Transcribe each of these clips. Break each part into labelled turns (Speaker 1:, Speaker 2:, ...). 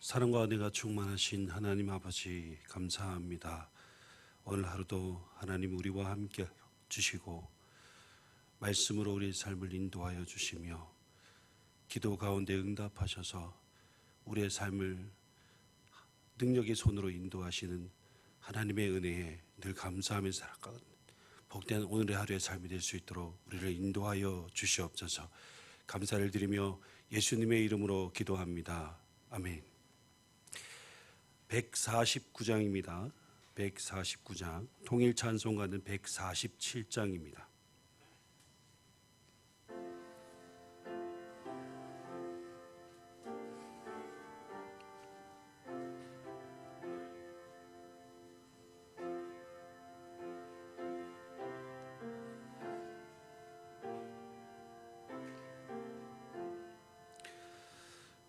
Speaker 1: 사랑과 은혜가 충만하신 하나님 아버지 감사합니다. 오늘 하루도 하나님 우리와 함께 주시고 말씀으로 우리 삶을 인도하여 주시며 기도 가운데 응답하셔서 우리의 삶을 능력의 손으로 인도하시는 하나님의 은혜에 늘 감사하며 살아가는 복된 오늘의 하루의 삶이 될 수 있도록 우리를 인도하여 주시옵소서. 감사를 드리며 예수님의 이름으로 기도합니다. 아멘. 149장입니다. 149장 통일 찬송가는 147장입니다.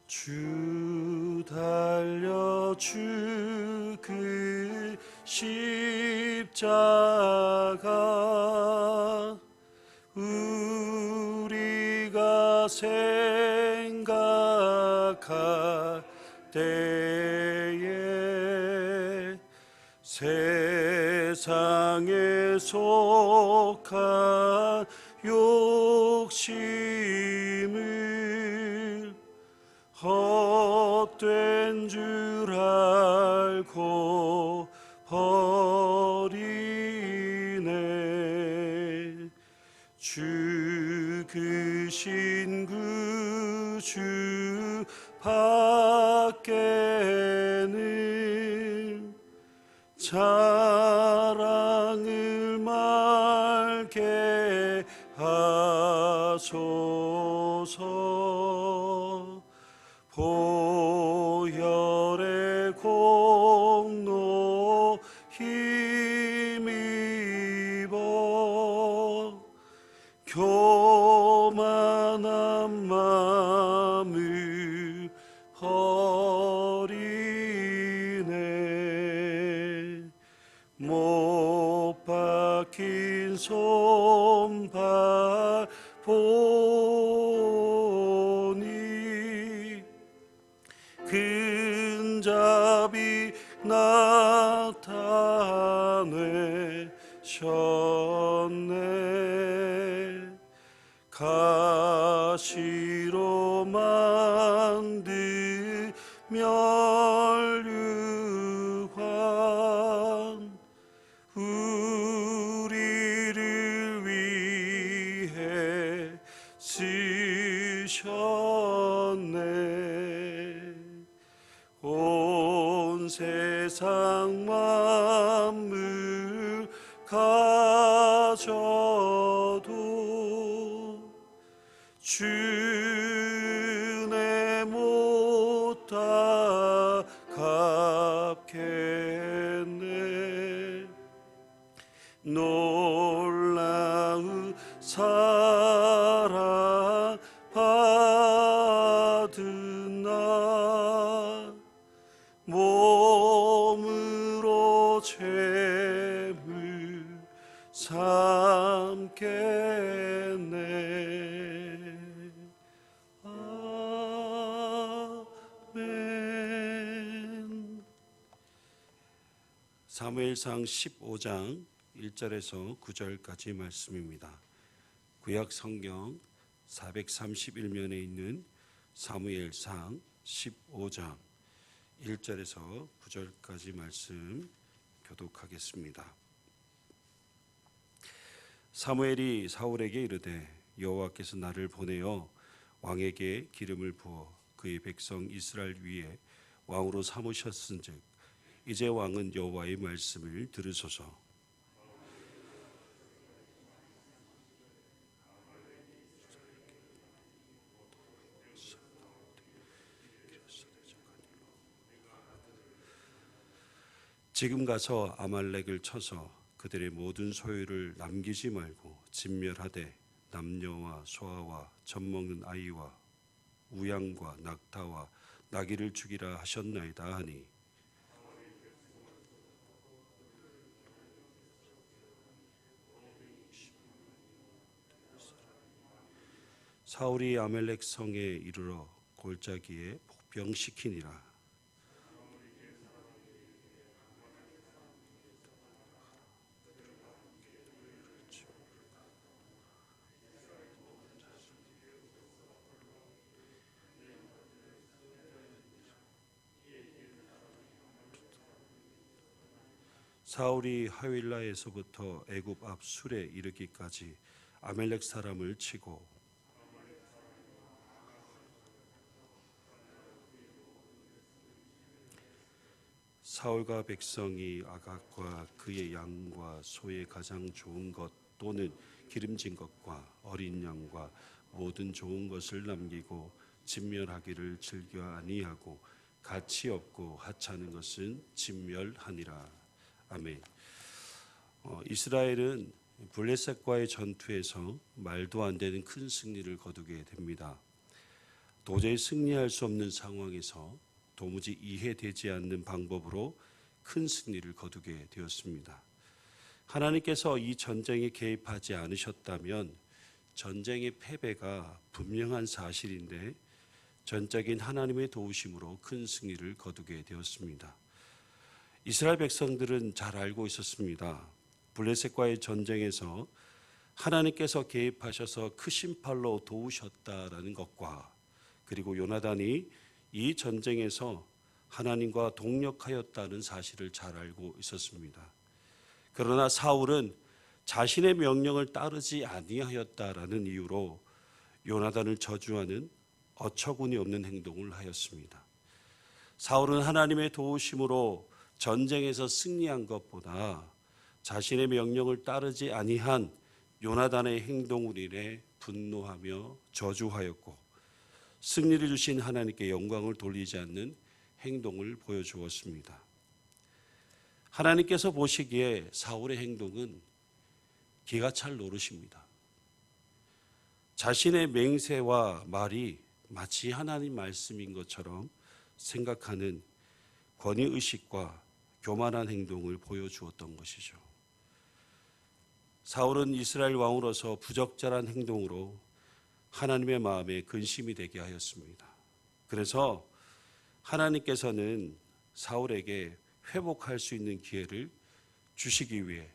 Speaker 1: 주 달려 죽으 십자가 우리가 생각할 때에 세상에 속한 욕심을 헛된 줄 알고 버리네. 죽으신 구주 밖에는 자랑을 말게 하소서. 보혈의 공로 힘입어 교만한 마음을 버리네. 못 박힌 손발 보니 근잡이 나타내셨네. 가시로 만든 멸류관 우리를 위해 쓰셨네. 온 세상 만물 가져도 주내 못 다 갚겠네. 놀라운 사랑 받은 나 몸으로 죄물 삼겠네. 아멘. 사무엘상 15장 1절에서 9절까지 말씀입니다. 구약 성경 431면에 있는 사무엘상 15장 1절에서 9절까지 말씀 교독하겠습니다. 사무엘이 사울에게 이르되 여호와께서 나를 보내어 왕에게 기름을 부어 그의 백성 이스라엘 위에 왕으로 삼으셨은즉 이제 왕은 여호와의 말씀을 들으소서. 지금 가서 아말렉을 쳐서 그들의 모든 소유를 남기지 말고 진멸하되 남녀와 소아와 젖먹는 아이와 우양과 낙타와 나귀를 죽이라 하셨나이다 하니 사울이 아말렉 성에 이르러 골짜기에 복병시키니라. 사울이 하윌라에서부터 애굽 앞 술에 이르기까지 아멜렉 사람을 치고 사울과 백성이 아각과 그의 양과 소의 가장 좋은 것 또는 기름진 것과 어린 양과 모든 좋은 것을 남기고 진멸하기를 즐겨 아니하고 가치 없고 하찮은 것은 진멸하니라. 아멘. 이스라엘은 블레셋과의 전투에서 말도 안 되는 큰 승리를 거두게 됩니다. 도저히 승리할 수 없는 상황에서 도무지 이해되지 않는 방법으로 큰 승리를 거두게 되었습니다. 하나님께서 이 전쟁에 개입하지 않으셨다면 전쟁의 패배가 분명한 사실인데 전적인 하나님의 도우심으로 큰 승리를 거두게 되었습니다. 이스라엘 백성들은 잘 알고 있었습니다. 블레셋과의 전쟁에서 하나님께서 개입하셔서 크신 팔로 도우셨다라는 것과 그리고 요나단이 이 전쟁에서 하나님과 동력하였다는 사실을 잘 알고 있었습니다. 그러나 사울은 자신의 명령을 따르지 아니하였다라는 이유로 요나단을 저주하는 어처구니 없는 행동을 하였습니다. 사울은 하나님의 도우심으로 전쟁에서 승리한 것보다 자신의 명령을 따르지 아니한 요나단의 행동을 인해 분노하며 저주하였고 승리를 주신 하나님께 영광을 돌리지 않는 행동을 보여주었습니다. 하나님께서 보시기에 사울의 행동은 기가 찰 노릇입니다. 자신의 맹세와 말이 마치 하나님 말씀인 것처럼 생각하는 권위의식과 교만한 행동을 보여주었던 것이죠. 사울은 이스라엘 왕으로서 부적절한 행동으로 하나님의 마음에 근심이 되게 하였습니다. 그래서 하나님께서는 사울에게 회복할 수 있는 기회를 주시기 위해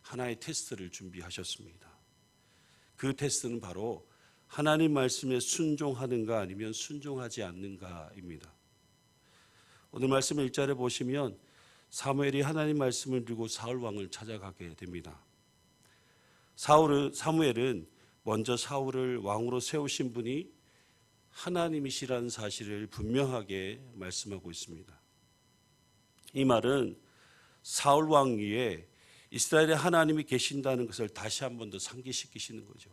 Speaker 1: 하나의 테스트를 준비하셨습니다. 그 테스트는 바로 하나님 말씀에 순종하는가 아니면 순종하지 않는가입니다. 오늘 말씀 1절에 보시면 사무엘이 하나님 말씀을 들고 사울 왕을 찾아가게 됩니다. 사무엘은 먼저 사울을 왕으로 세우신 분이 하나님이시라는 사실을 분명하게 말씀하고 있습니다. 이 말은 사울 왕 위에 이스라엘의 하나님이 계신다는 것을 다시 한 번 더 상기시키시는 거죠.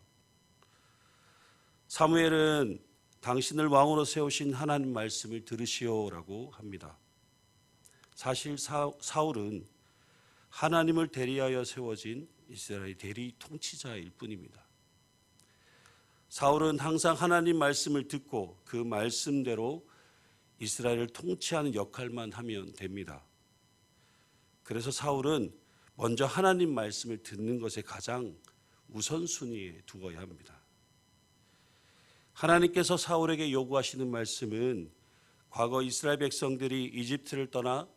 Speaker 1: 사무엘은 당신을 왕으로 세우신 하나님 말씀을 들으시오라고 합니다. 사실 사울은 하나님을 대리하여 세워진 이스라엘 대리 통치자일 뿐입니다. 사울은 항상 하나님 말씀을 듣고 그 말씀대로 이스라엘을 통치하는 역할만 하면 됩니다. 그래서 사울은 먼저 하나님 말씀을 듣는 것에 가장 우선순위에 두어야 합니다. 하나님께서 사울에게 요구하시는 말씀은 과거 이스라엘 백성들이 이집트를 떠나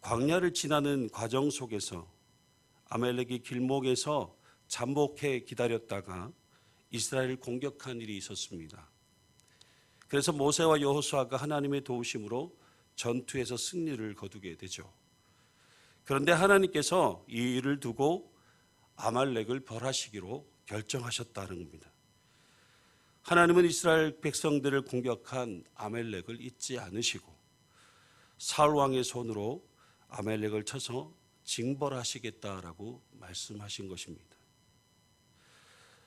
Speaker 1: 광야를 지나는 과정 속에서 아말렉이 길목에서 잠복해 기다렸다가 이스라엘을 공격한 일이 있었습니다. 그래서 모세와 여호수아가 하나님의 도우심으로 전투에서 승리를 거두게 되죠. 그런데 하나님께서 이 일을 두고 아말렉을 벌하시기로 결정하셨다는 겁니다. 하나님은 이스라엘 백성들을 공격한 아말렉을 잊지 않으시고 사울 왕의 손으로 아말렉을 쳐서 징벌하시겠다라고 말씀하신 것입니다.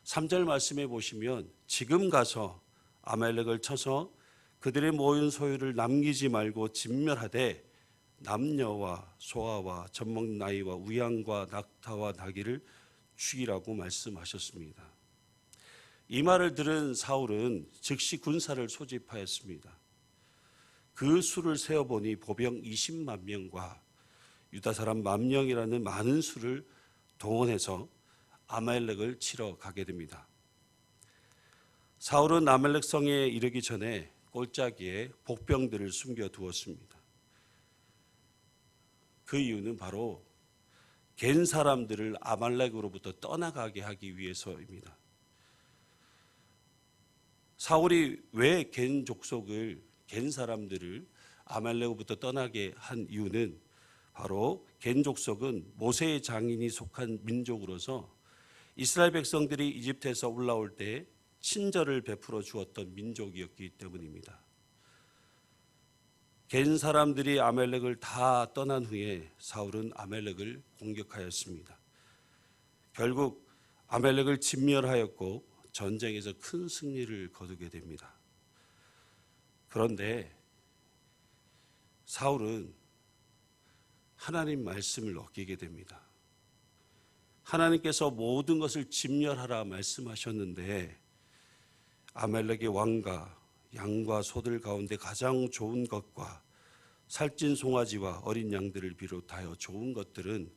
Speaker 1: 3절 말씀에 보시면 지금 가서 아말렉을 쳐서 그들의 모든 소유를 남기지 말고 진멸하되 남녀와 소아와 젖먹는 아이와 우양과 낙타와 나귀를 죽이라고 말씀하셨습니다. 이 말을 들은 사울은 즉시 군사를 소집하였습니다. 그 수를 세어보니 보병 20만 명과 유다 사람 10,000명이라는 많은 수를 동원해서 아말렉을 치러 가게 됩니다. 사울은 아말렉 성에 이르기 전에 골짜기에 복병들을 숨겨두었습니다. 그 이유는 바로 겐 사람들을 아말렉으로부터 떠나가게 하기 위해서입니다. 사울이 왜 겐 족속을, 겐 사람들을 아말렉으로부터 떠나게 한 이유는 바로 겐 족속은 모세의 장인이 속한 민족으로서 이스라엘 백성들이 이집트에서 올라올 때 친절을 베풀어 주었던 민족이었기 때문입니다. 겐 사람들이 아말렉을 다 떠난 후에 사울은 아말렉을 공격하였습니다. 결국 아말렉을 진멸하였고 전쟁에서 큰 승리를 거두게 됩니다. 그런데 사울은 하나님 말씀을 어기게 됩니다. 하나님께서 모든 것을 진멸하라 말씀하셨는데 아말렉의 왕과 양과 소들 가운데 가장 좋은 것과 살찐 송아지와 어린 양들을 비롯하여 좋은 것들은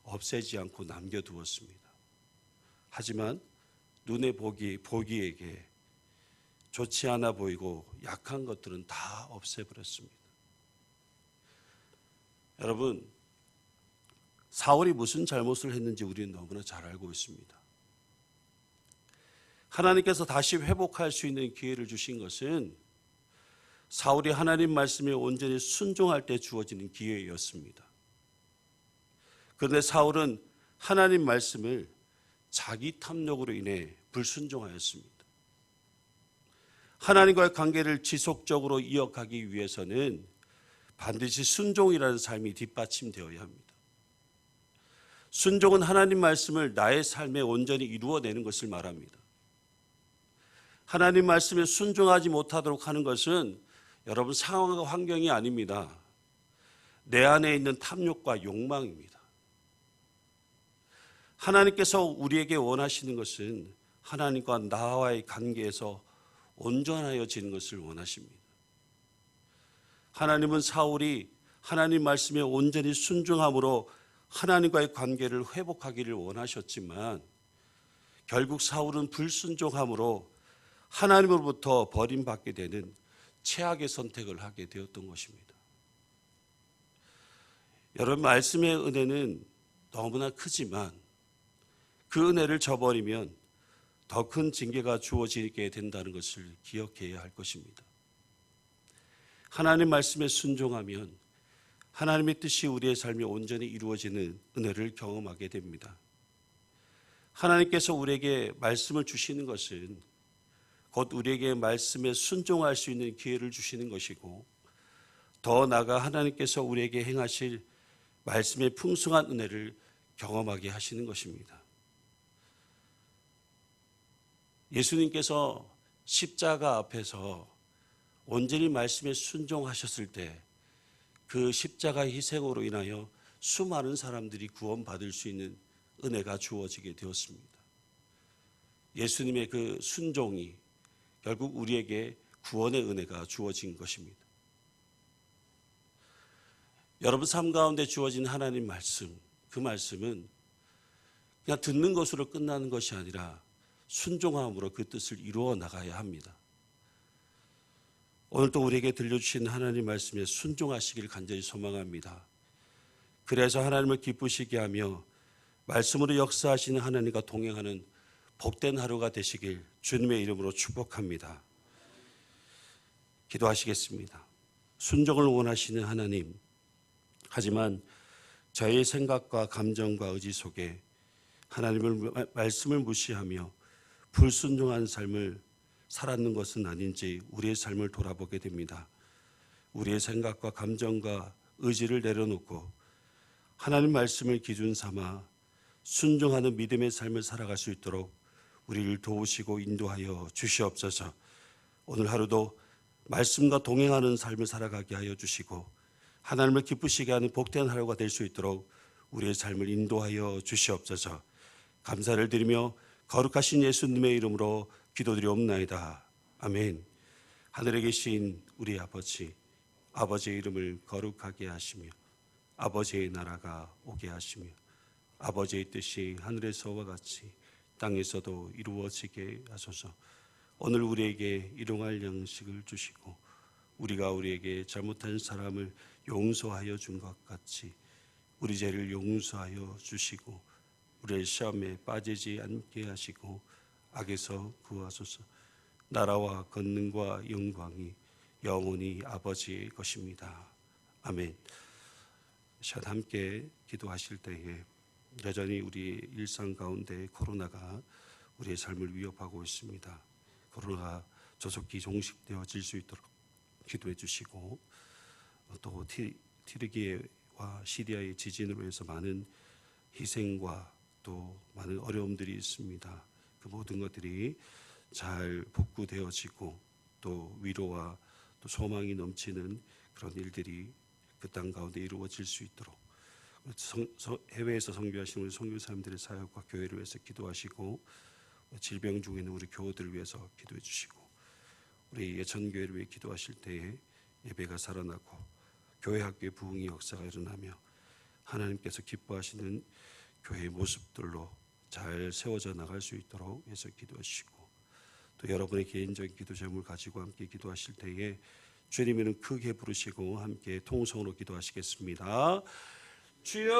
Speaker 1: 없애지 않고 남겨두었습니다. 하지만 눈에 보기에게 좋지 않아 보이고 약한 것들은 다 없애버렸습니다. 여러분, 사울이 무슨 잘못을 했는지 우리는 너무나 잘 알고 있습니다. 하나님께서 다시 회복할 수 있는 기회를 주신 것은 사울이 하나님 말씀에 온전히 순종할 때 주어지는 기회였습니다. 그런데 사울은 하나님 말씀을 자기 탐욕으로 인해 불순종하였습니다. 하나님과의 관계를 지속적으로 이어가기 위해서는 반드시 순종이라는 삶이 뒷받침되어야 합니다. 순종은 하나님 말씀을 나의 삶에 온전히 이루어내는 것을 말합니다. 하나님 말씀에 순종하지 못하도록 하는 것은 여러분 상황과 환경이 아닙니다. 내 안에 있는 탐욕과 욕망입니다. 하나님께서 우리에게 원하시는 것은 하나님과 나와의 관계에서 온전하여지는 것을 원하십니다. 하나님은 사울이 하나님 말씀에 온전히 순종함으로 하나님과의 관계를 회복하기를 원하셨지만 결국 사울은 불순종함으로 하나님으로부터 버림받게 되는 최악의 선택을 하게 되었던 것입니다. 여러분, 말씀의 은혜는 너무나 크지만 그 은혜를 저버리면 더 큰 징계가 주어지게 된다는 것을 기억해야 할 것입니다. 하나님 말씀에 순종하면 하나님의 뜻이 우리의 삶에 온전히 이루어지는 은혜를 경험하게 됩니다. 하나님께서 우리에게 말씀을 주시는 것은 곧 우리에게 말씀에 순종할 수 있는 기회를 주시는 것이고 더 나아가 하나님께서 우리에게 행하실 말씀의 풍성한 은혜를 경험하게 하시는 것입니다. 예수님께서 십자가 앞에서 온전히 말씀에 순종하셨을 때 그 십자가의 희생으로 인하여 수많은 사람들이 구원받을 수 있는 은혜가 주어지게 되었습니다. 예수님의 그 순종이 결국 우리에게 구원의 은혜가 주어진 것입니다. 여러분 삶 가운데 주어진 하나님 말씀, 그 말씀은 그냥 듣는 것으로 끝나는 것이 아니라 순종함으로 그 뜻을 이루어 나가야 합니다. 오늘도 우리에게 들려주신 하나님 말씀에 순종하시길 간절히 소망합니다. 그래서 하나님을 기쁘시게 하며 말씀으로 역사하시는 하나님과 동행하는 복된 하루가 되시길 주님의 이름으로 축복합니다. 기도하시겠습니다. 순종을 원하시는 하나님, 하지만 저의 생각과 감정과 의지 속에 하나님의 말씀을 무시하며 불순종한 삶을 살았는 것은 아닌지 우리의 삶을 돌아보게 됩니다. 우리의 생각과 감정과 의지를 내려놓고 하나님 말씀을 기준 삼아 순종하는 믿음의 삶을 살아갈 수 있도록 우리를 도우시고 인도하여 주시옵소서. 오늘 하루도 말씀과 동행하는 삶을 살아가게 하여 주시고 하나님을 기쁘시게 하는 복된 하루가 될 수 있도록 우리의 삶을 인도하여 주시옵소서. 감사를 드리며 거룩하신 예수님의 이름으로 기도드리옵나이다. 아멘. 하늘에 계신 우리 아버지, 아버지의 이름을 거룩하게 하시며 아버지의 나라가 오게 하시며 아버지의 뜻이 하늘에서와 같이 땅에서도 이루어지게 하소서. 오늘 우리에게 일용할 양식을 주시고 우리가 우리에게 잘못한 사람을 용서하여 준 것 같이 우리 죄를 용서하여 주시고 우리의 시험에 빠지지 않게 하시고 악에서 구하소서. 나라와 권능과 영광이 영원히 아버지의 것입니다. 아멘. 샷 함께 기도하실 때에 여전히 우리 일상 가운데 코로나가 우리의 삶을 위협하고 있습니다. 코로나가 조속히 종식되어질 수 있도록 기도해 주시고, 또 튀르기예와 시리아의 지진으로 해서 많은 희생과 또 많은 어려움들이 있습니다. 그 모든 것들이 잘 복구되어지고 또 위로와 또 소망이 넘치는 그런 일들이 그 땅 가운데 이루어질 수 있도록 해외에서 선교하시는 우리 선교사님들의 사역과 교회를 위해서 기도하시고, 질병 중에 있는 우리 교우들을 위해서 기도해 주시고, 우리 예천교회를 위해 기도하실 때에 예배가 살아나고 교회 학교의 부흥의 역사가 일어나며 하나님께서 기뻐하시는 교회의 모습들로 잘 세워져 나갈 수 있도록 해서 기도하시고, 또 여러분의 개인적인 기도 제목을 가지고 함께 기도하실 때에 주님이는 크게 부르시고 함께 통성으로 기도하시겠습니다. 주여